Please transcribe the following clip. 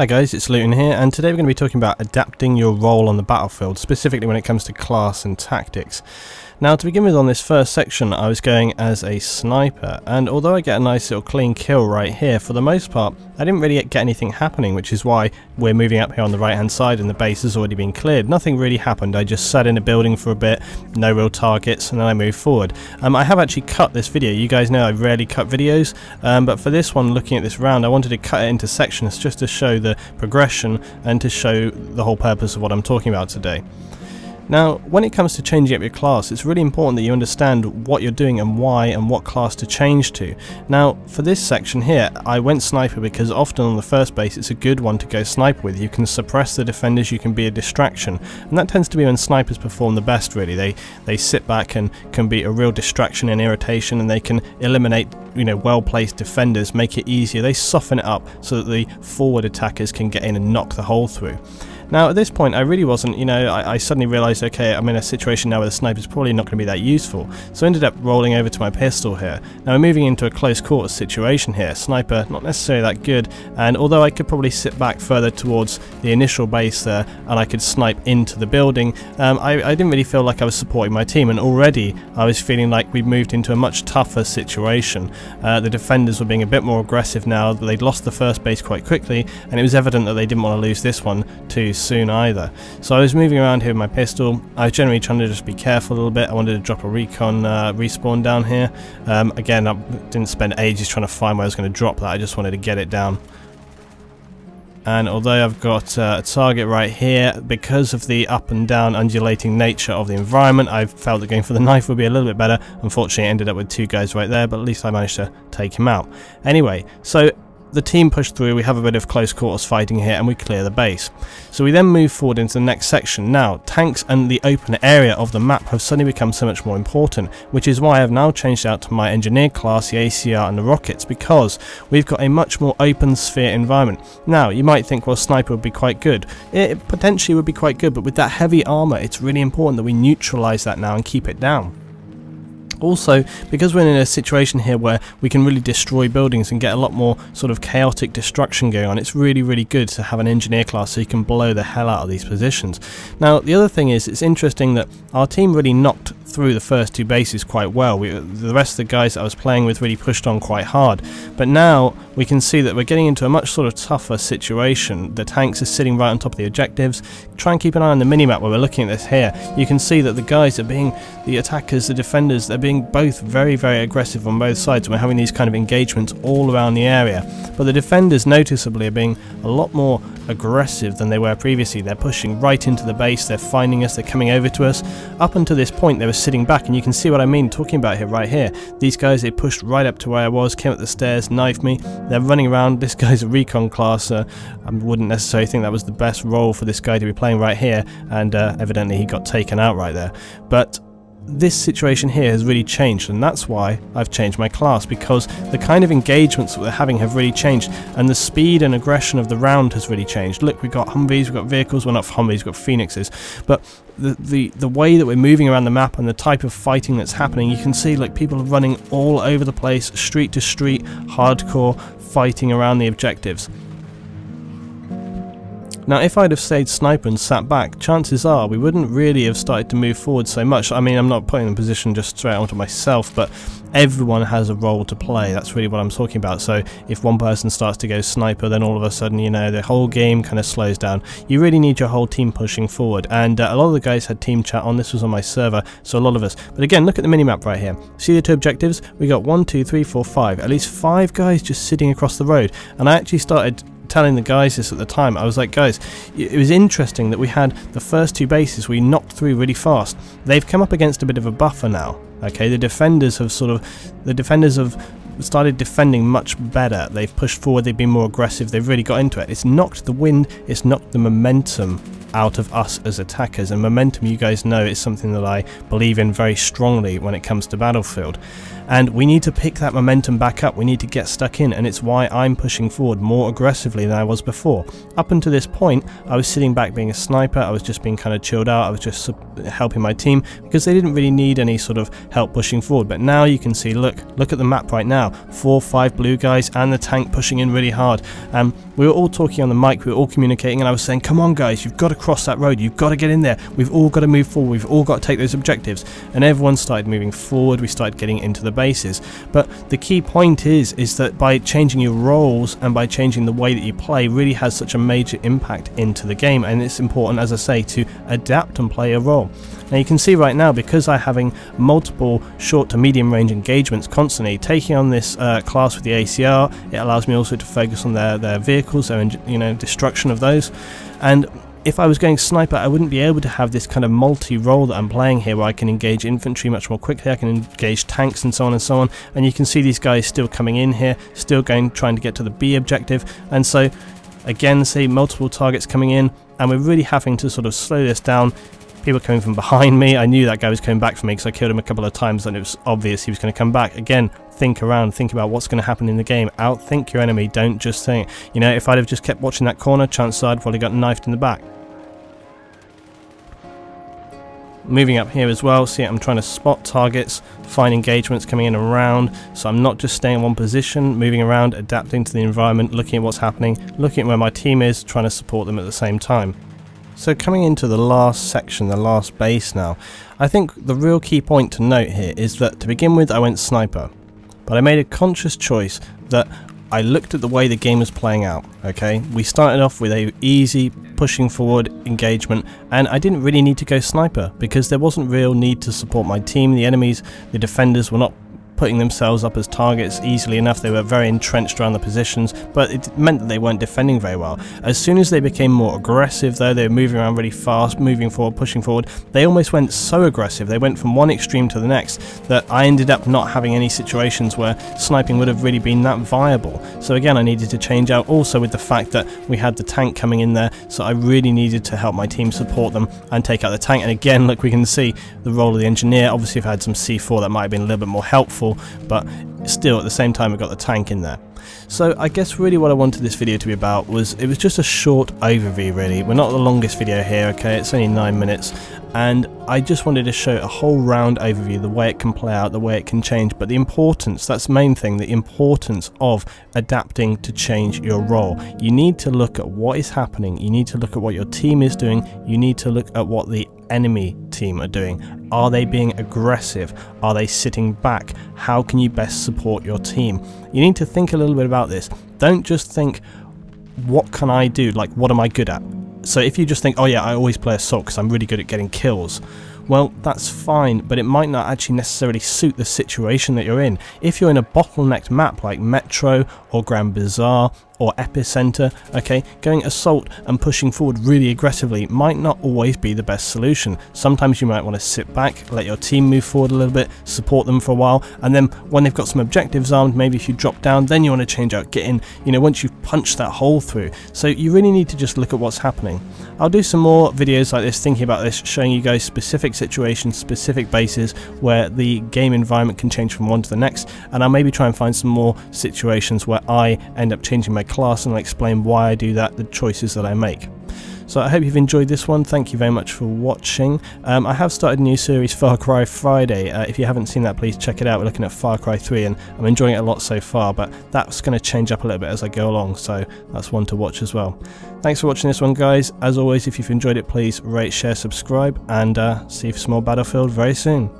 Hi guys, it's Luetin here, and today we're going to be talking about adapting your role on the battlefield, specifically when it comes to class and tactics. Now, to begin with, on this first section I was going as a sniper, and although I get a nice little clean kill right here, for the most part I didn't really get anything happening, which is why we're moving up here on the right hand side and the base has already been cleared. Nothing really happened. I just sat in a building for a bit, no real targets, and then I moved forward. I have actually cut this video. You guys know I rarely cut videos, but for this one, looking at this round, I wanted to cut it into sections just to show the progression and to show the whole purpose of what I'm talking about today. Now, when it comes to changing up your class, it's really important that you understand what you're doing and why and what class to change to. Now, for this section here, I went sniper because often on the first base it's a good one to go sniper with. You can suppress the defenders, you can be a distraction, and that tends to be when snipers perform the best really. They sit back and can be a real distraction and irritation, and they can eliminate, you know, well-placed defenders, make it easier. They soften it up so that the forward attackers can get in and knock the hole through. Now at this point I really wasn't, I suddenly realised, okay, I'm in a situation now where the sniper's probably not going to be that useful, so I ended up rolling over to my pistol here. Now I'm moving into a close quarters situation here. Sniper not necessarily that good, and although I could probably sit back further towards the initial base there and I could snipe into the building, I didn't really feel like I was supporting my team, and already I was feeling like we'd moved into a much tougher situation. The defenders were being a bit more aggressive now. They'd lost the first base quite quickly, and it was evident that they didn't want to lose this one too soon either. So I was moving around here with my pistol. I was generally trying to just be careful a little bit. I wanted to drop a recon respawn down here. Again, I didn't spend ages trying to find where I was going to drop that. I just wanted to get it down. And although I've got a target right here, because of the up and down undulating nature of the environment, I felt that going for the knife would be a little bit better. Unfortunately I ended up with two guys right there, but at least I managed to take him out. Anyway, so the team pushed through, we have a bit of close quarters fighting here, and we clear the base. So we then move forward into the next section. Now, tanks and the open area of the map have suddenly become so much more important, which is why I've now changed out to my engineer class, the ACR and the rockets, because we've got a much more open sphere environment. Now, you might think, well, sniper would be quite good. It potentially would be quite good, but with that heavy armor, it's really important that we neutralize that now and keep it down. Also, because we're in a situation here where we can really destroy buildings and get a lot more sort of chaotic destruction going on, it's really good to have an engineer class so you can blow the hell out of these positions. Now, the other thing is, it's interesting that our team really knocked through the first two bases quite well. The rest of the guys that I was playing with really pushed on quite hard, but now we can see that we're getting into a much sort of tougher situation. The tanks are sitting right on top of the objectives. Try and keep an eye on the minimap where we're looking at this here. You can see that the guys are being, the attackers, the defenders, they're being both very aggressive on both sides, and we're having these kind of engagements all around the area. But the defenders noticeably are being a lot more aggressive than they were previously. They're pushing right into the base, they're finding us, they're coming over to us. Up until this point they were sitting back, and you can see what I mean talking about here, right here. These guys, they pushed right up to where I was, came up the stairs, knifed me. They're running around. This guy's a recon class. I wouldn't necessarily think that was the best role for this guy to be playing right here, and evidently he got taken out right there. But this situation here has really changed, and that's why I've changed my class, because the kind of engagements that we're having have really changed, and the speed and aggression of the round has really changed. Look, we've got Humvees, we've got vehicles, well, not Humvees, we've got Phoenixes, but the way that we're moving around the map and the type of fighting that's happening, you can see like people are running all over the place, street to street, hardcore fighting around the objectives. Now, if I'd have stayed sniper and sat back, chances are we wouldn't really have started to move forward so much. I mean, I'm not putting the position just straight onto myself, but everyone has a role to play. That's really what I'm talking about. So if one person starts to go sniper, then all of a sudden, the whole game kind of slows down. You really need your whole team pushing forward, and a lot of the guys had team chat on. This was on my server, so a lot of us. But again, look at the minimap right here. See the two objectives? We got 1, 2, 3, 4, 5. At least 5 guys just sitting across the road, and I actually started telling the guys this at the time. I was like, guys, it was interesting that we had the first two bases we knocked through really fast. They've come up against a bit of a buffer now. Okay, the defenders have started defending much better. They've pushed forward, they've been more aggressive, they've really got into it. It's knocked the wind, it's knocked the momentum out of us as attackers, and momentum, you guys know, is something that I believe in very strongly when it comes to Battlefield. And we need to pick that momentum back up, we need to get stuck in, and it's why I'm pushing forward more aggressively than I was before. Up until this point, I was sitting back being a sniper, I was just being kind of chilled out, I was just helping my team, because they didn't really need any sort of help pushing forward. But now you can see, look at the map right now, 4 or 5 blue guys and the tank pushing in really hard. We were all talking on the mic, we were all communicating, and I was saying, come on guys, you've got to cross that road, you've got to get in there, we've all got to move forward, we've all got to take those objectives. And everyone started moving forward, we started getting into the bases. But the key point is that by changing your roles and by changing the way that you play really has such a major impact into the game, and it's important, as I say, to adapt and play a role. Now you can see right now, because I'm having multiple short to medium range engagements constantly, taking on this class with the ACR, it allows me also to focus on their vehicles, their destruction of those. And if I was going sniper, I wouldn't be able to have this kind of multi-role that I'm playing here, where I can engage infantry much more quickly, I can engage tanks and so on and so on. And you can see these guys still coming in here, still trying to get to the B objective. And so again, see multiple targets coming in, and we're really having to sort of slow this down. People coming from behind me, I knew that guy was coming back for me because I killed him a couple of times and it was obvious he was going to come back. Again, think around, think about what's going to happen in the game, outthink your enemy, don't just think, if I'd have just kept watching that corner, chances are I'd probably got knifed in the back. Moving up here as well, see, I'm trying to spot targets, find engagements coming in and around, so I'm not just staying in one position, moving around, adapting to the environment, looking at what's happening, looking at where my team is, trying to support them at the same time. So coming into the last section, the last base now, I think the real key point to note here is that to begin with I went sniper, but I made a conscious choice that I looked at the way the game was playing out, okay? We started off with a easy pushing forward engagement, and I didn't really need to go sniper because there wasn't real need to support my team. The enemies, the defenders were not putting themselves up as targets easily enough. They were very entrenched around the positions, but it meant that they weren't defending very well. As soon as they became more aggressive though, they were moving around really fast, moving forward, pushing forward, they almost went so aggressive, they went from one extreme to the next, that I ended up not having any situations where sniping would have really been that viable. So again, I needed to change out, also with the fact that we had the tank coming in there, so I really needed to help my team support them and take out the tank. And again, look, we can see the role of the engineer. Obviously if I had some C4 that might have been a little bit more helpful, but still at the same time we got the tank in there. So I guess really what I wanted this video to be about was, it was just a short overview really. We're not the longest video here, okay, it's only 9 minutes, and I just wanted to show a whole round overview, the way it can play out, the way it can change, but the importance, that's the main thing, the importance of adapting to change your role. You need to look at what is happening, you need to look at what your team is doing, you need to look at what the enemy team are doing. Are they being aggressive? Are they sitting back? How can you best support your team? You need to think a little bit about this. Don't just think, what can I do? Like, what am I good at? So if you just think, oh yeah, I always play assault because I'm really good at getting kills, well, that's fine, but it might not actually necessarily suit the situation that you're in. If you're in a bottlenecked map like Metro or Grand Bazaar or Epicenter, okay, going assault and pushing forward really aggressively might not always be the best solution. Sometimes you might want to sit back, let your team move forward a little bit, support them for a while, and then when they've got some objectives armed, maybe if you drop down, then you want to change out, get in, once you've punched that hole through. So you really need to just look at what's happening. I'll do some more videos like this, thinking about this, showing you guys specific situations, specific bases where the game environment can change from one to the next, and I'll maybe try and find some more situations where I end up changing my class, and I'll explain why I do that, the choices that I make. So I hope you've enjoyed this one. Thank you very much for watching. I have started a new series, Far Cry Friday. If you haven't seen that, please check it out. We're looking at Far Cry 3 and I'm enjoying it a lot so far, but that's going to change up a little bit as I go along, so that's one to watch as well. Thanks for watching this one, guys. As always, if you've enjoyed it, please rate, share, subscribe, and see you for some more Battlefield very soon.